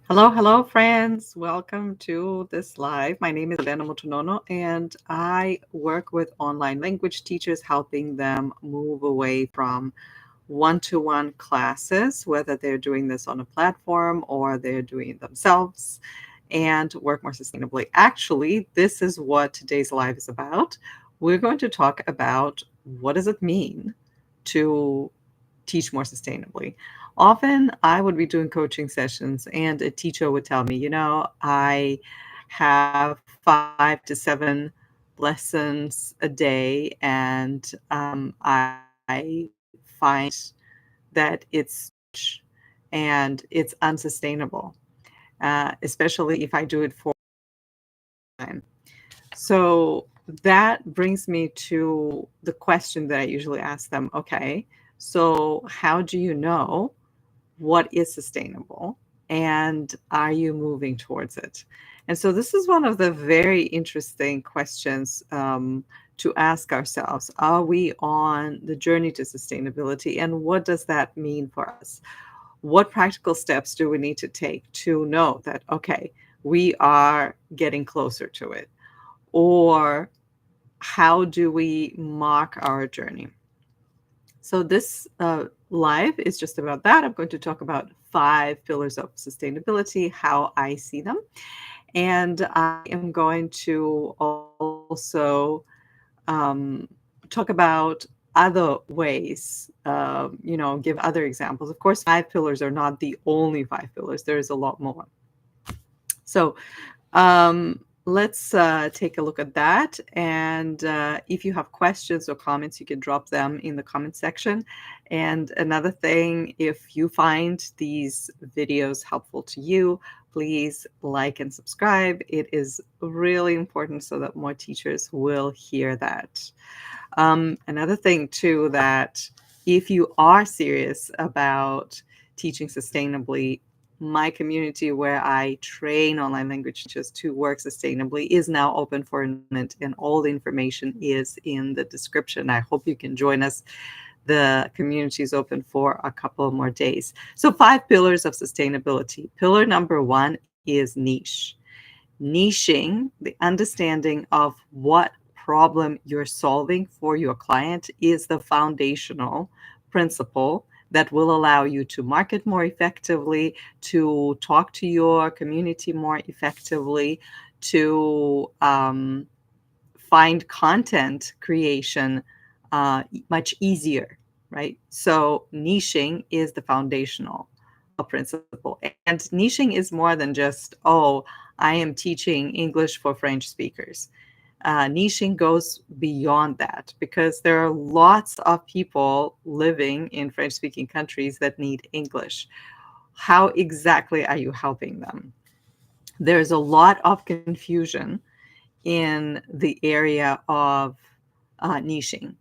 Hello, hello, friends. Welcome to this live. My name is Elena Motonono, and I work with online language teachers, helping them move away from one to one classes, whether they're doing this on a platform or they're doing it themselves, and work more sustainably. Actually, this is what today's live is about. We're going to talk about what does it mean to teach more sustainably. Often I would be doing coaching sessions and a teacher would tell me, I have 5 to 7 lessons a day, and I find that it's and it's unsustainable, especially if I do it for time. So that brings me to the question that I usually ask them. Okay, so how do you know what is sustainable and are you moving towards it? And so this is one of the very interesting questions to ask ourselves. Are we on the journey to sustainability, and what does that mean for us? What practical steps do we need to take to know that, okay, we are getting closer to it? Or how do we mark our journey? So this live is just about that. I'm going to talk about 5 pillars of sustainability, how I see them, and I am going to also um, talk about other ways. Give other examples. Of course, 5 pillars are not the only 5 pillars. There is a lot more. So let's take a look at that. And if you have questions or comments, you can drop them in the comment section. And another thing, if you find these videos helpful to you, please like and subscribe. It is really important so that more teachers will hear that. Another thing, too, that if you are serious about teaching sustainably, my community where I train online language teachers to work sustainably is now open for enrollment, and all the information is in the description. I hope you can join us. The community is open for a couple more days. So, 5 pillars of sustainability. Pillar number 1 is niche. Niching, the understanding of what problem you're solving for your client, is the foundational principle that will allow you to market more effectively, to talk to your community more effectively, to find content creation much easier, right? So, niching is the foundational principle. And niching is more than just, oh, I am teaching English for French speakers. Niching goes beyond that because there are lots of people living in French speaking countries that need English. How exactly are you helping them? There's a lot of confusion in the area of niching.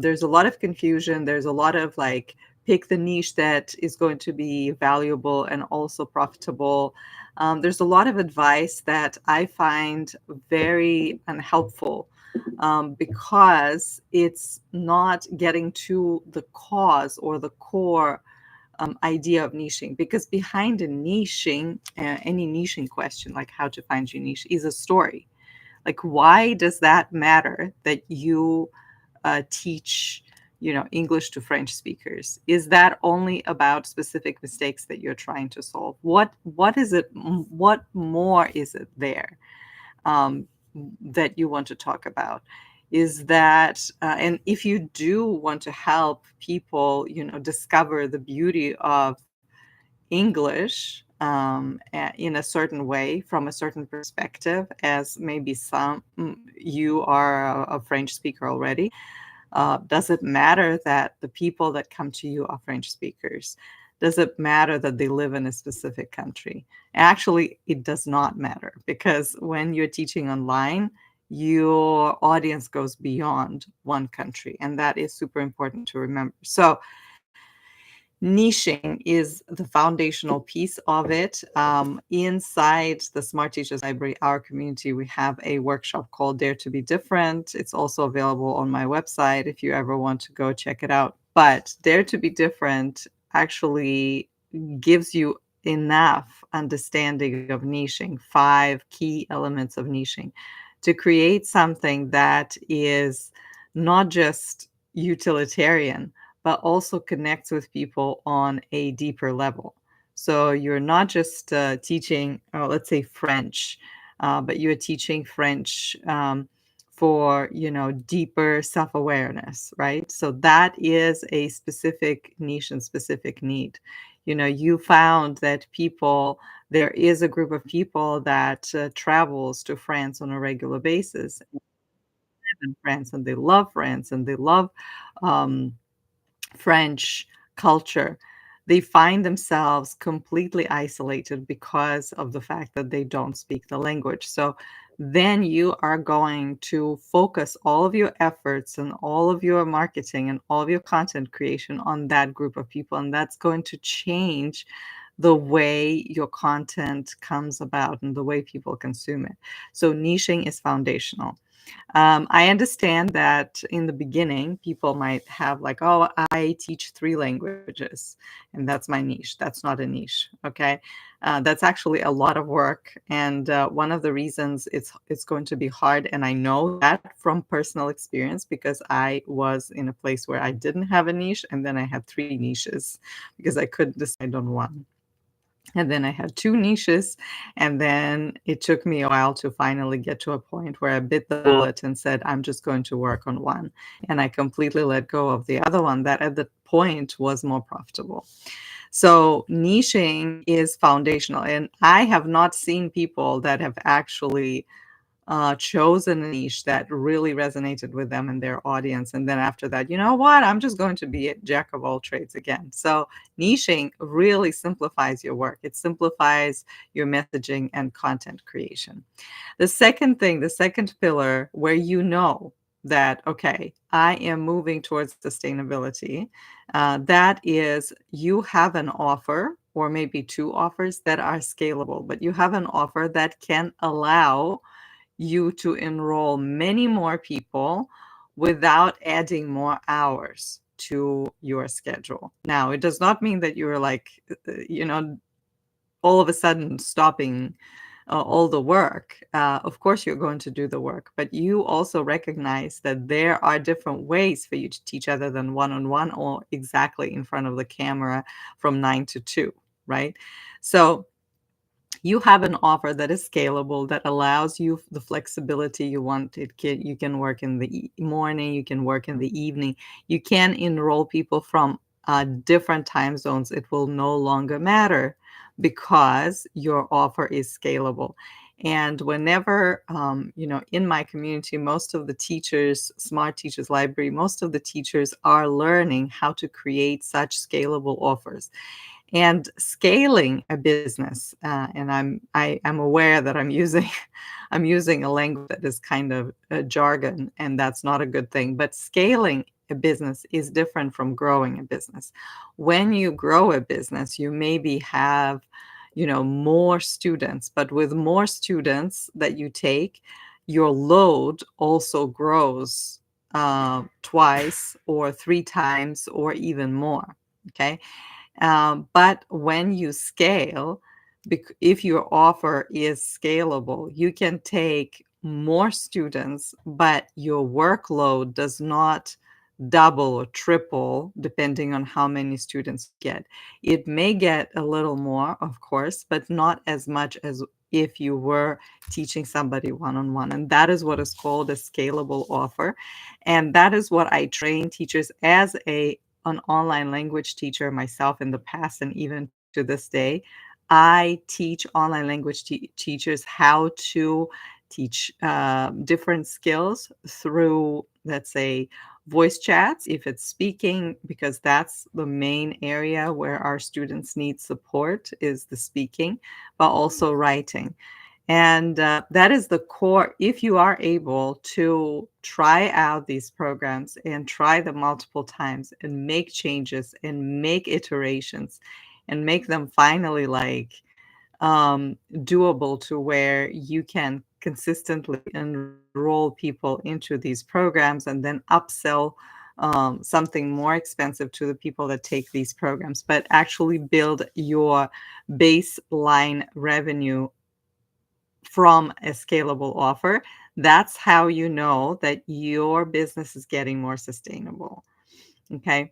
There's a lot of confusion. There's a lot of like, pick the niche that is going to be valuable and also profitable. There's a lot of advice that I find very unhelpful because it's not getting to the cause or the core idea of niching. Because behind a niching, any niching question, like how to find your niche, is a story. Like, why does that matter that you teach, English to French speakers? Is that only about specific mistakes that you're trying to solve? What is it? What more is it there um, that you want to talk about? Is that, and if you do want to help people, discover the beauty of English in a certain way, from a certain perspective, as maybe you are a French speaker already. Does it matter that the people that come to you are French speakers? Does it matter that they live in a specific country? Actually, it does not matter, because when you're teaching online, your audience goes beyond one country, and that is super important to remember. So niching is the foundational piece of it. Inside the Smart Teachers Library, our community, we have a workshop called Dare to Be Different. It's also available on my website if you ever want to go check it out. But Dare to Be Different actually gives you enough understanding of niching, 5 key elements of niching, to create something that is not just utilitarian, but also connects with people on a deeper level. So you're not just teaching, let's say, French, but you're teaching French for, deeper self-awareness, right? So that is a specific niche and specific need. You found that there is a group of people that travels to France on a regular basis, in France, and they love France, and they love um, French culture. They find themselves completely isolated because of the fact that they don't speak the language. So then you are going to focus all of your efforts and all of your marketing and all of your content creation on that group of people. And that's going to change the way your content comes about and the way people consume it. So niching is foundational. I understand that in the beginning, people might have like, oh, I teach 3 languages and that's my niche. That's not a niche. Okay. That's actually a lot of work. And one of the reasons it's going to be hard, and I know that from personal experience because I was in a place where I didn't have a niche and then I had 3 niches because I couldn't decide on one. And then I had 2 niches, and then it took me a while to finally get to a point where I bit the bullet and said, "I'm just going to work on one." And I completely let go of the other one that at the point was more profitable. So niching is foundational, and I have not seen people that have actually chosen a niche that really resonated with them and their audience. And then after that, you know what? I'm just going to be a jack of all trades again. So niching really simplifies your work. It simplifies your messaging and content creation. The second thing, the second pillar where you know that, okay, I am moving towards sustainability, that is you have an offer or maybe 2 offers that are scalable, but you have an offer that can allow you to enroll many more people without adding more hours to your schedule. Now, it does not mean that you're like, all of a sudden stopping all the work. Of course, you're going to do the work, but you also recognize that there are different ways for you to teach other than one on one or exactly in front of the camera from 9 to 2, right? So, you have an offer that is scalable that allows you the flexibility you want. You can work in the morning, you can work in the evening, you can enroll people from different time zones. It will no longer matter because your offer is scalable. And whenever, in my community, most of the teachers, Smart Teachers Library, most of the teachers are learning how to create such scalable offers and scaling a business. And I'm aware that I'm using I'm using a language that is kind of a jargon, and that's not a good thing. But scaling a business is different from growing a business. When you grow a business, you maybe have, more students, but with more students that you take, your load also grows twice or 3 times or even more. Okay. But when you scale, if your offer is scalable, you can take more students, but your workload does not double or triple depending on how many students you get. It may get a little more, of course, but not as much as if you were teaching somebody one on one. And that is what is called a scalable offer. And that is what I train teachers as an online language teacher myself in the past and even to this day. I teach online language teachers how to teach different skills through, let's say, voice chats, if it's speaking, because that's the main area where our students need support is the speaking, but also writing. And that is the core. If you are able to try out these programs and try them multiple times and make changes and make iterations and make them finally like doable to where you can consistently enroll people into these programs and then upsell something more expensive to the people that take these programs, but actually build your baseline revenue from a scalable offer. That's how you know that your business is getting more sustainable. Okay.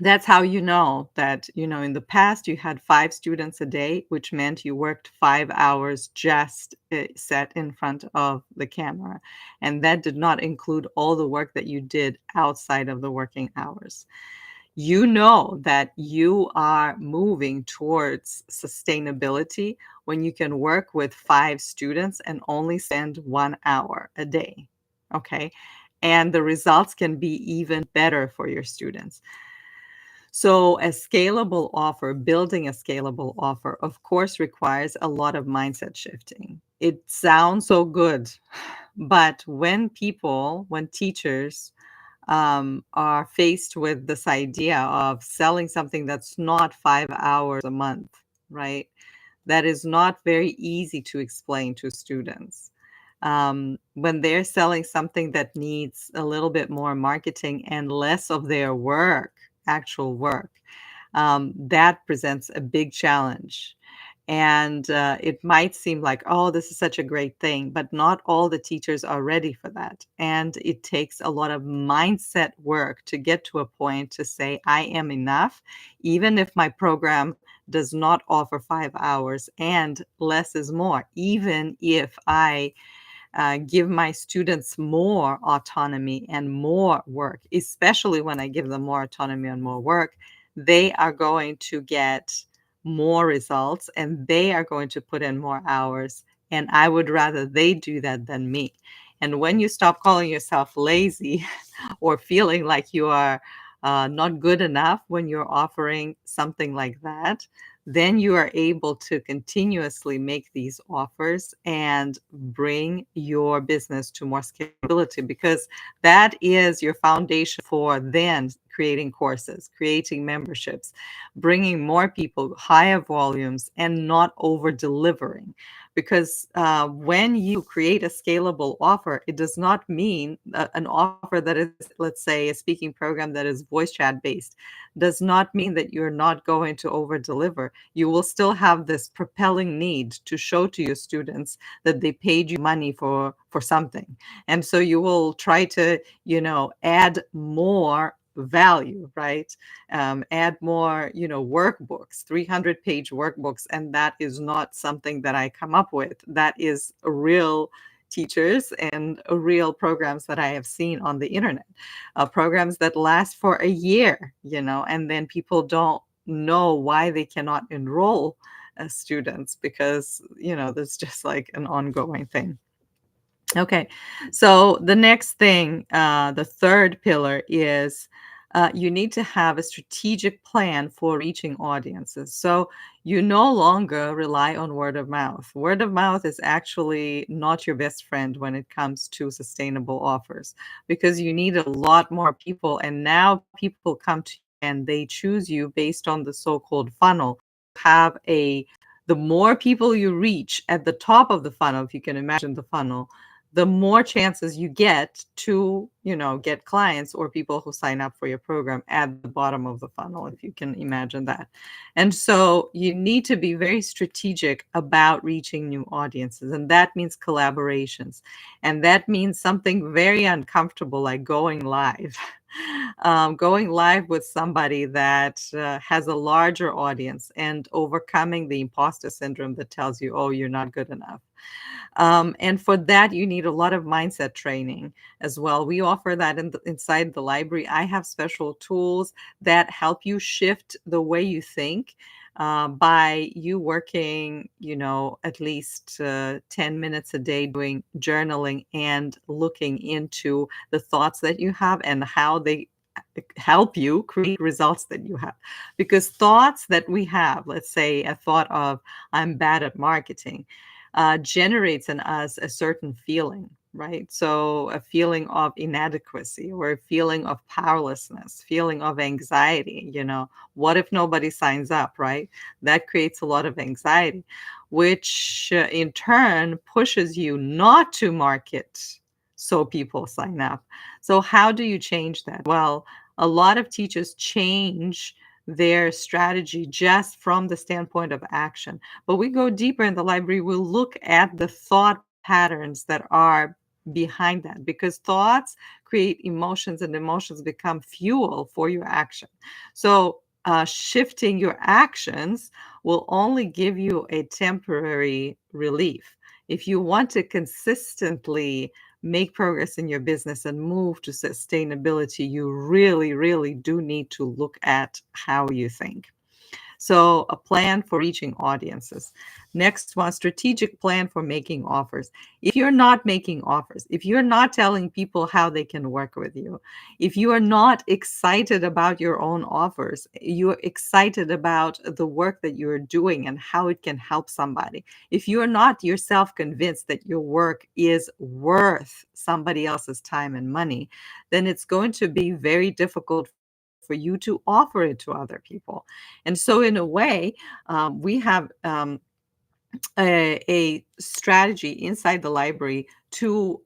That's how you know that, in the past you had 5 students a day, which meant you worked 5 hours just set in front of the camera. And that did not include all the work that you did outside of the working hours. You know that you are moving towards sustainability when you can work with 5 students and only spend 1 hour a day. Okay. And the results can be even better for your students. So, a scalable offer, building a scalable offer, of course, requires a lot of mindset shifting. It sounds so good, but when teachers are faced with this idea of selling something that's not 5 hours a month, right? That is not very easy to explain to students. When they're selling something that needs a little bit more marketing and less of their work, actual work, that presents a big challenge. And it might seem like, oh, this is such a great thing, but not all the teachers are ready for that. And it takes a lot of mindset work to get to a point to say, I am enough, even if my program does not offer 5 hours, and less is more, even if I give my students more autonomy and more work, especially when I give them more autonomy and more work, they are going to get more results and they are going to put in more hours. And I would rather they do that than me. And when you stop calling yourself lazy or feeling like you are not good enough when you're offering something like that, then you are able to continuously make these offers and bring your business to more scalability, because that is your foundation for then creating courses, creating memberships, bringing more people, higher volumes, and not over delivering. Because when you create a scalable offer, it does not mean an offer that is, let's say, a speaking program that is voice chat based, does not mean that you're not going to over deliver. You will still have this propelling need to show to your students that they paid you money for something. And so you will try to, add more value, right? Add more, workbooks, 300-page workbooks. And that is not something that I come up with. That is real teachers and real programs that I have seen on the internet, programs that last for a year, and then people don't know why they cannot enroll students, because, there's just like an ongoing thing. Okay, so the next thing, the third pillar is you need to have a strategic plan for reaching audiences. So you no longer rely on word of mouth. Word of mouth is actually not your best friend when it comes to sustainable offers, because you need a lot more people. And now people come to you and they choose you based on the so-called funnel. Have the more people you reach at the top of the funnel, if you can imagine the funnel, the more chances you get to, get clients or people who sign up for your program at the bottom of the funnel, if you can imagine that. And so you need to be very strategic about reaching new audiences. And that means collaborations. And that means something very uncomfortable, like going live. Going live with somebody that has a larger audience and overcoming the imposter syndrome that tells you, oh, you're not good enough. And for that, you need a lot of mindset training as well. We offer that inside the library. I have special tools that help you shift the way you think by you working, at least 10 minutes a day doing journaling and looking into the thoughts that you have and how they help you create results that you have. Because thoughts that we have, let's say a thought of, I'm bad at marketing, generates in us a certain feeling, right? So a feeling of inadequacy or a feeling of powerlessness, feeling of anxiety, what if nobody signs up, right? That creates a lot of anxiety, which in turn pushes you not to market so people sign up. So, how do you change that? Well, a lot of teachers change their strategy just from the standpoint of action. But we go deeper in the library, we'll look at the thought patterns that are behind that, because thoughts create emotions and emotions become fuel for your action. So, shifting your actions will only give you a temporary relief. If you want to consistently make progress in your business and move to sustainability, you really, really do need to look at how you think. So, a plan for reaching audiences. Next one, strategic plan for making offers. If you're not making offers, if you're not telling people how they can work with you, if you are not excited about your own offers, you're excited about the work that you're doing and how it can help somebody. If you're not yourself convinced that your work is worth somebody else's time and money, then it's going to be very difficult for you to offer it to other people. And so, in a way, we have a strategy inside the library to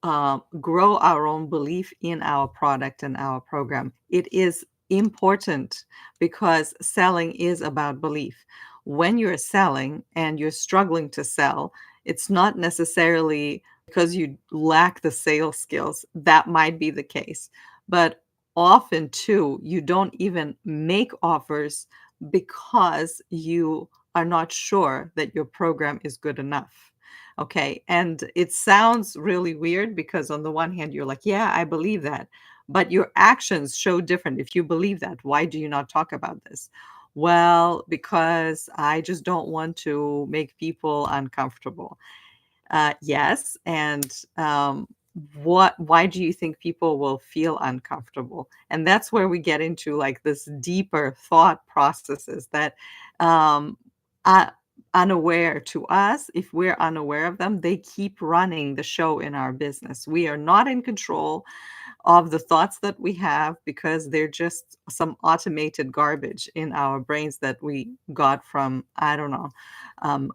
grow our own belief in our product and our program. It is important because selling is about belief. When you're selling and you're struggling to sell, it's not necessarily because you lack the sales skills. That might be the case. But often, too, you don't even make offers because you are not sure that your program is good enough. Okay. And it sounds really weird because, on the one hand, you're like, yeah, I believe that. But your actions show different. If you believe that, why do you not talk about this? Well, because I just don't want to make people uncomfortable. Yes. And why do you think people will feel uncomfortable? And that's where we get into like this deeper thought processes that um, uh, unaware to us, if we're unaware of them, they keep running the show in our business. We are not in control of the thoughts that we have because they're just some automated garbage in our brains that we got from, I don't know,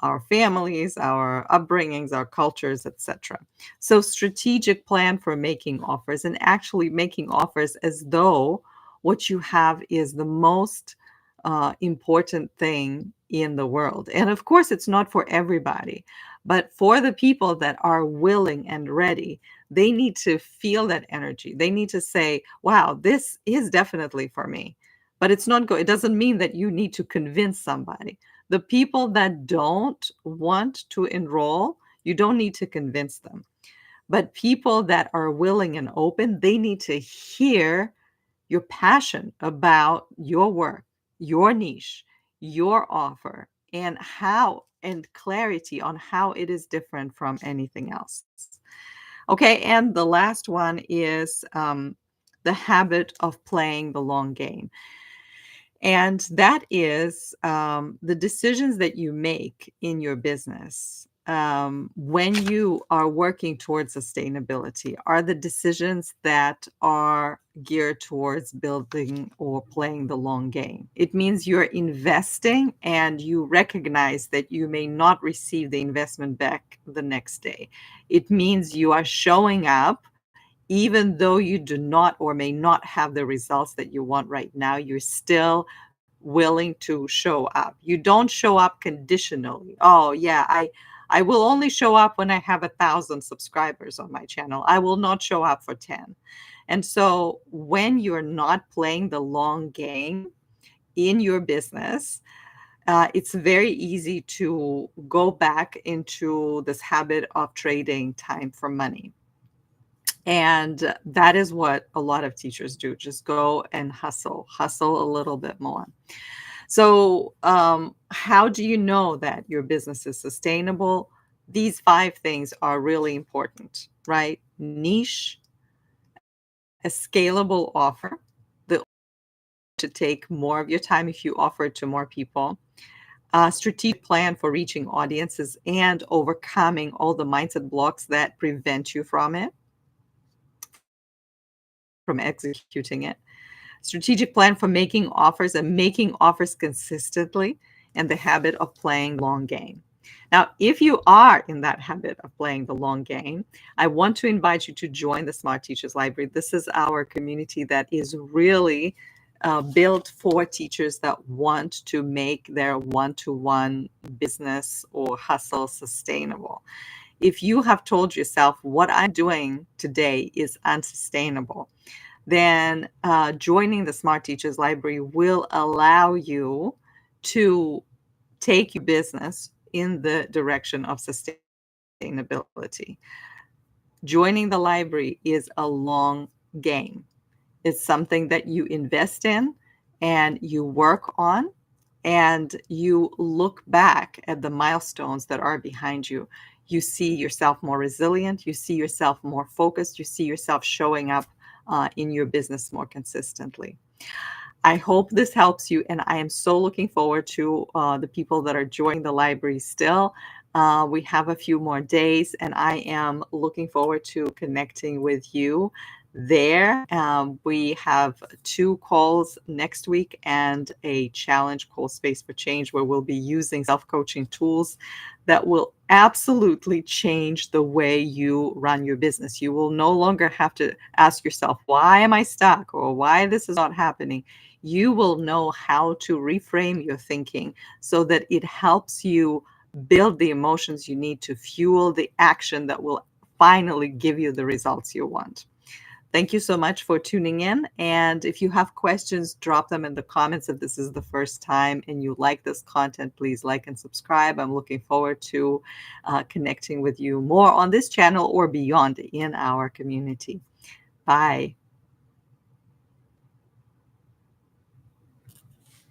our families, our upbringings, our cultures, etc. So, strategic plan for making offers, and actually making offers as though what you have is the most important thing in the world. And of course, it's not for everybody, but for the people that are willing and ready, they need to feel that energy. They need to say, wow, this is definitely for me. But it's not good. It doesn't mean that you need to convince somebody. The people that don't want to enroll, you don't need to convince them. But people that are willing and open, they need to hear your passion about your work, your niche, your offer, and how, and clarity on how it is different from anything else. Okay, and the last one is the habit of playing the long game. And that is the decisions that you make in your business when you are working towards sustainability are the decisions that are geared towards building or playing the long game. It means you're investing and you recognize that you may not receive the investment back the next day. It means you are showing up even though you do not or may not have the results that you want right now. You're still willing to show up. You don't show up conditionally. Oh, yeah, I will only show up when I have 1,000 subscribers on my channel. I will not show up for 10. And so when you're not playing the long game in your business, it's very easy to go back into this habit of trading time for money. And that is what a lot of teachers do, just go and hustle a little bit more. So, how do you know that your business is sustainable? These five things are really important, right? Niche, a scalable offer, the to take more of your time if you offer it to more people, a strategic plan for reaching audiences and overcoming all the mindset blocks that prevent you from executing it. Strategic plan for making offers and making offers consistently, and the habit of playing the long game. Now, if you are in that habit of playing the long game, I want to invite you to join the Smart Teachers Library. This is our community that is really built for teachers that want to make their one-to-one business or hustle sustainable. If you have told yourself what I'm doing today is unsustainable, then joining the Smart Teachers Library will allow you to take your business in the direction of sustainability. Joining the library is a long game. It's something that you invest in and you work on, and you look back at the milestones that are behind you. You see yourself more resilient, you see yourself more focused, you see yourself showing up in your business more consistently. I hope this helps you, and I am so looking forward to the people that are joining the library still. We have a few more days, and I am looking forward to connecting with you there. We have 2 calls next week and a challenge called Space for Change, where we'll be using self-coaching tools that will absolutely change the way you run your business. You will no longer have to ask yourself, why am I stuck, or why this is not happening? You will know how to reframe your thinking so that it helps you build the emotions you need to fuel the action that will finally give you the results you want. Thank you so much for tuning in. And if you have questions, drop them in the comments. If this is the first time and you like this content, please like and subscribe. I'm looking forward to connecting with you more on this channel or beyond in our community. Bye.